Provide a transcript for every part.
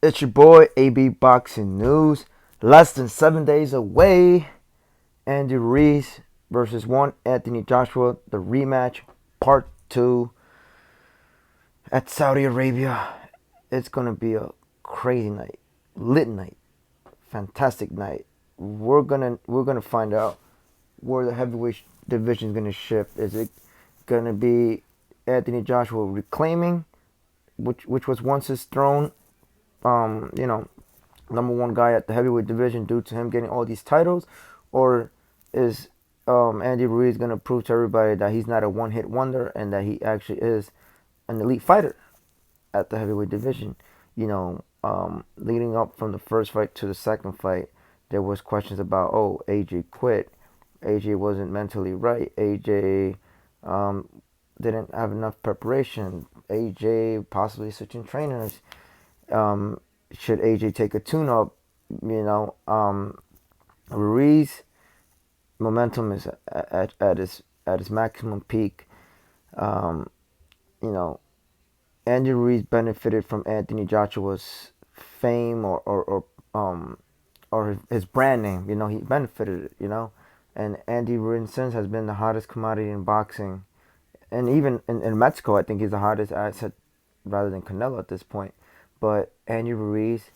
It's your boy AB Boxing News. Less than 7 days away. Andy Ruiz versus one Anthony Joshua. The rematch, part two at Saudi Arabia. It's gonna be a crazy night, lit night, fantastic night. We're gonna find out where the heavyweight division is gonna shift. Is it gonna be Anthony Joshua reclaiming which was once his throne? You know, number one guy at the heavyweight division due to him getting all these titles, or is Andy Ruiz gonna prove to everybody that he's not a one-hit wonder and that he actually is an elite fighter at the heavyweight division? Leading up from the first fight to the second fight, there was questions about, oh, AJ quit, AJ wasn't mentally right, AJ didn't have enough preparation, AJ possibly switching trainers. Um, should AJ take a tune-up? You know, Ruiz momentum is at his maximum peak. Um, you know, Andy Ruiz benefited from Anthony Joshua's fame or his brand name. He benefited it. And Andy Ruiz since has been the hottest commodity in boxing, and even in Mexico, I think he's the hottest asset rather than Canelo at this point. But Andy Ruiz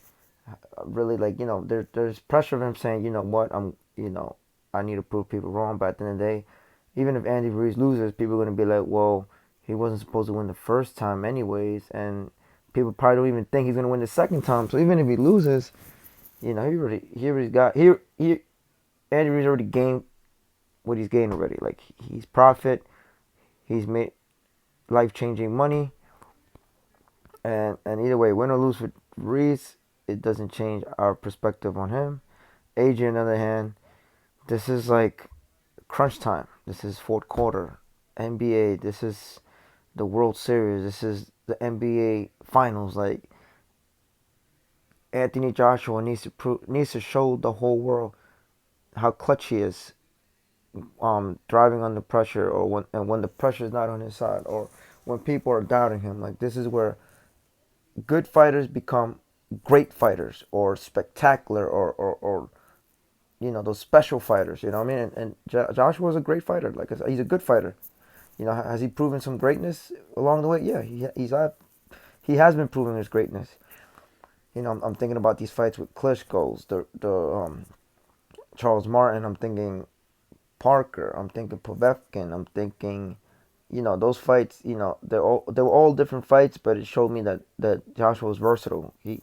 really, like, there's pressure of him saying, you know what, I need to prove people wrong. But at the end of the day, even if Andy Ruiz loses, people are gonna be like, well, he wasn't supposed to win the first time anyways, and people probably don't even think he's gonna win the second time. So even if he loses, he already got he Andy Ruiz already gained what he's gained already. Like, he's profit, he's made life changing money, and either way, win or lose for Ruiz, it doesn't change our perspective on him. AJ, on the other hand, this is like crunch time. This is fourth quarter. NBA. This is the World Series. This is the NBA Finals. Like, Anthony Joshua needs to show the whole world how clutch he is. Driving under pressure, or when the pressure is not on his side, or when people are doubting him. Like, this is where good fighters become great fighters, or spectacular, or those special fighters. You know what I mean? And Joshua is a great fighter. Like, he's a good fighter. Has he proven some greatness along the way? Yeah, he has been proving his greatness. I'm thinking about these fights with Klitschko's, the Charles Martin. I'm thinking Parker. I'm thinking Povetkin. I'm thinking, those fights. They were all different fights, but it showed me that Joshua was versatile. He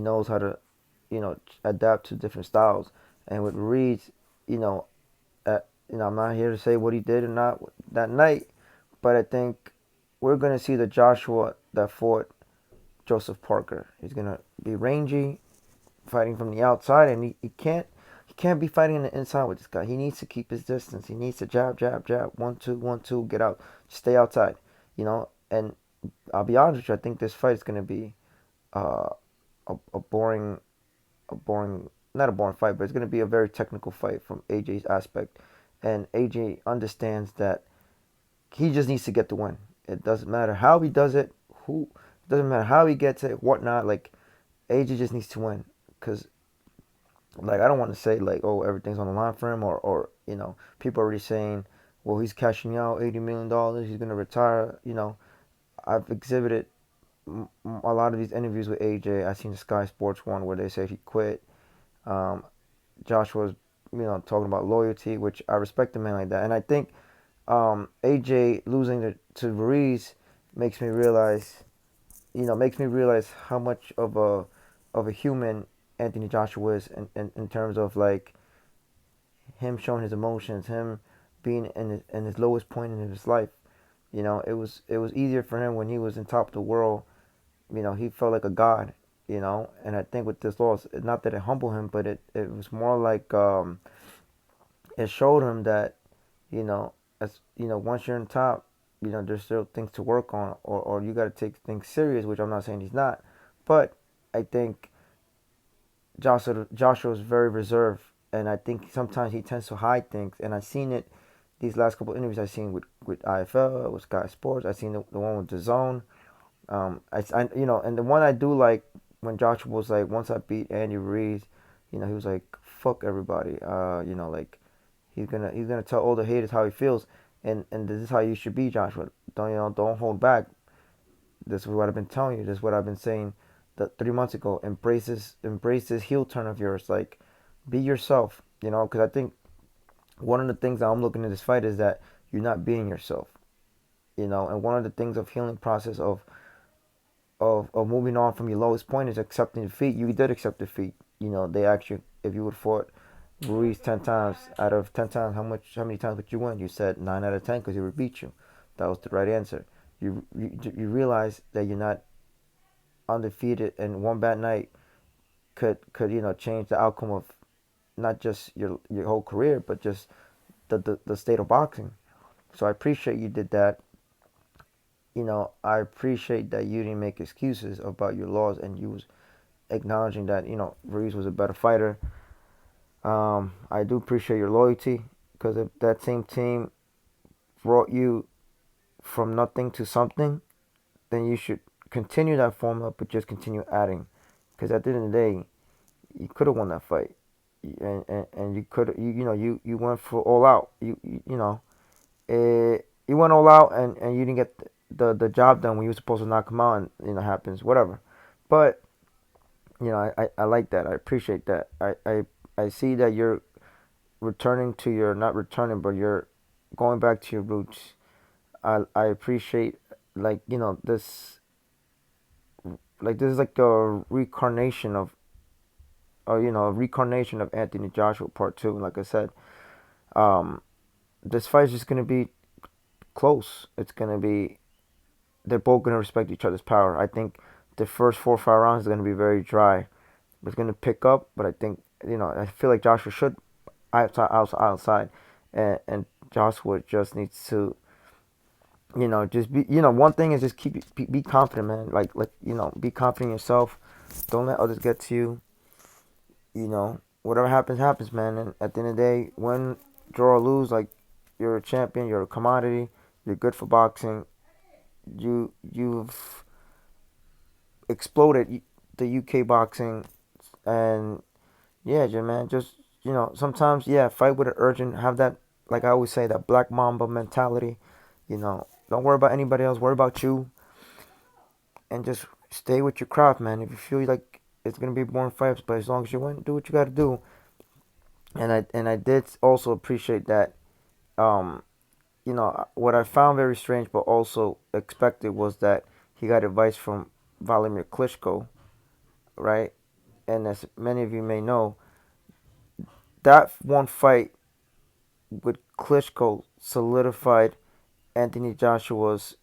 knows how to, adapt to different styles. And with Ruiz, you know, I'm not here to say what he did or not that night, but I think we're gonna see the Joshua that fought Joseph Parker. He's gonna be rangy, fighting from the outside, and he can't be fighting in the inside with this guy. He needs to keep his distance. He needs to jab, jab, jab, 1-2, 1-2, get out, stay outside. And I'll be honest with you, I think this fight is gonna be uh, a boring, not a boring fight, but it's gonna be a very technical fight from AJ's aspect, and AJ understands that he just needs to get the win. It doesn't matter how he does it, who, it doesn't matter how he gets it, whatnot. Like, AJ just needs to win, because, like, I don't want to say, like, oh, everything's on the line for him, or people are already saying, well, he's cashing out $80 million, he's gonna retire. I've exhibited a lot of these interviews with AJ. I seen the Sky Sports one where they said he quit. Um, Joshua's, talking about loyalty, which I respect a man like that, and I think AJ losing to Ruiz makes me realize, how much of a human Anthony Joshua is, in terms of, like, him showing his emotions, him being in his lowest point in his life. It was easier for him when he was in top of the world. He felt like a god. And I think with this loss, not that it humbled him, but it was more like, it showed him that, as once you're in top, there's still things to work on, or you got to take things serious, which I'm not saying he's not. But I think Joshua is very reserved, and I think sometimes he tends to hide things. And I've seen it these last couple of interviews I've seen with IFL, with Sky Sports. I've seen the one with the Zone. And the one I do like when Joshua was like, once I beat Andy Ruiz, he was like, fuck everybody. Like he's gonna tell all the haters how he feels, and this is how you should be, Joshua. Don't hold back. This is what I've been telling you. This is what I've been saying the 3 months ago. Embrace this heel turn of yours. Like, be yourself. Because I think one of the things that I'm looking at this fight is that you're not being yourself. And one of the things of healing process of moving on from your lowest point is accepting defeat. You did accept defeat. They asked you if you would fought Ruiz 10 times. Out of 10 times, how many times would you win? You said 9 out of 10 because he would beat you. That was the right answer. You realize that you're not undefeated, and one bad night could change the outcome of not just your whole career, but just the state of boxing. So I appreciate you did that. I appreciate that you didn't make excuses about your loss, and you was acknowledging that Ruiz was a better fighter. I do appreciate your loyalty, because if that same team brought you from nothing to something, then you should continue that formula, but just continue adding. Because at the end of the day, you could have won that fight, and you could you went for all out. You went all out, and you didn't get the job done when you were supposed to knock him out, and happens, whatever. But I like that. I appreciate that. I see that you're returning to your, not returning, but you're going back to your roots. I appreciate, like, this is like a reincarnation of, or a reincarnation of Anthony Joshua Part Two. Like I said, um, this fight is just gonna be close. It's gonna be, they're both gonna respect each other's power. I think the first 4 or 5 rounds is gonna be very dry. It's gonna pick up, but I think I feel like Joshua should outside, and Joshua just needs to just be, one thing is just be confident, man. Like be confident in yourself. Don't let others get to you. Whatever happens, happens, man. And at the end of the day, win, draw, or lose, like, you're a champion, you're a commodity, you're good for boxing. You've exploded the UK boxing, and yeah, man, just sometimes, yeah, fight with an urgent, have that, like I always say, that black mamba mentality. Don't worry about anybody else, worry about you, and just stay with your craft, man. If you feel like it's gonna be boring fights, but as long as you win, do what you gotta do. And I did also appreciate that. Um, what I found very strange, but also expected, was that he got advice from Vladimir Klitschko, right? And as many of you may know, that one fight with Klitschko solidified Anthony Joshua's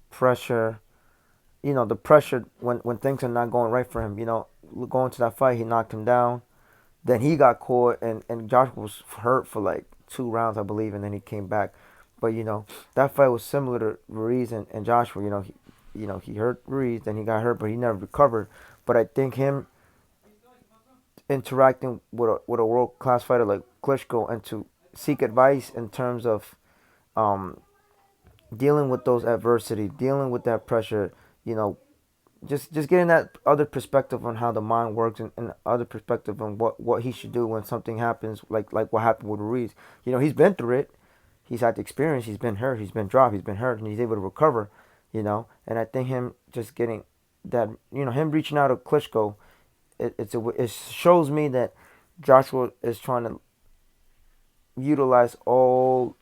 pressure. The pressure when things are not going right for him. Going to that fight, he knocked him down. Then he got caught, and Joshua was hurt for like 2 rounds, I believe, and then he came back. But that fight was similar to Ruiz and Joshua. He hurt Ruiz, then he got hurt, but he never recovered. But I think him interacting with a world class fighter like Klitschko, and to seek advice in terms of um, dealing with those adversity, dealing with that pressure, you know, just getting that other perspective on how the mind works, and other perspective on what he should do when something happens, like what happened with Ruiz. He's been through it. He's had the experience. He's been hurt. He's been dropped. He's been hurt, and he's able to recover. And I think him just getting that, him reaching out to Klitschko, it shows me that Joshua is trying to utilize all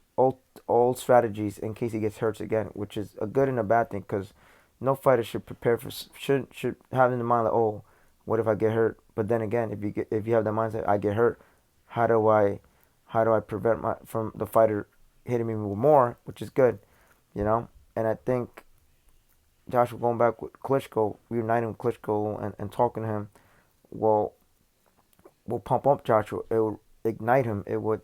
strategies in case he gets hurt again, which is a good and a bad thing, because no fighter should prepare for should have in the mind like, oh, what if I get hurt? But then again, if you have the mindset, I get hurt, how do I prevent from the fighter hitting me with more, which is good, And I think Joshua going back with Klitschko, reuniting with Klitschko, and talking to him, will pump up Joshua. It will ignite him. It would,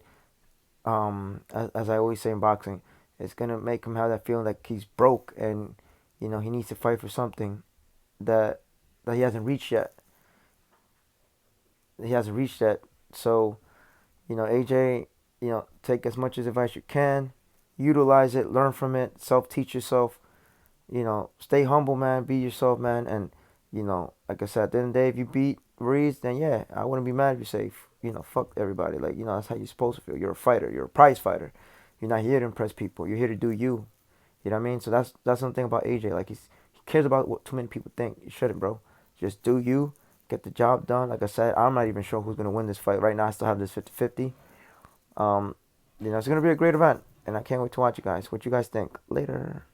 as I always say in boxing, it's gonna make him have that feeling like he's broke, and he needs to fight for something that he hasn't reached yet. He hasn't reached yet. So, AJ, take as much as advice you can, utilize it, learn from it, self teach yourself. Stay humble, man. Be yourself, man, and Like I said, at the end of the day, if you beat Ruiz, then yeah, I wouldn't be mad if you say, fuck everybody. Like, that's how you're supposed to feel. You're a fighter. You're a prize fighter. You're not here to impress people. You're here to do you. You know what I mean? So that's something about AJ. Like he cares about what too many people think. You shouldn't, bro. Just do you. Get the job done. Like I said, I'm not even sure who's gonna win this fight. Right now, I still have this 50-50. It's gonna be a great event, and I can't wait to watch you guys. What you guys think? Later.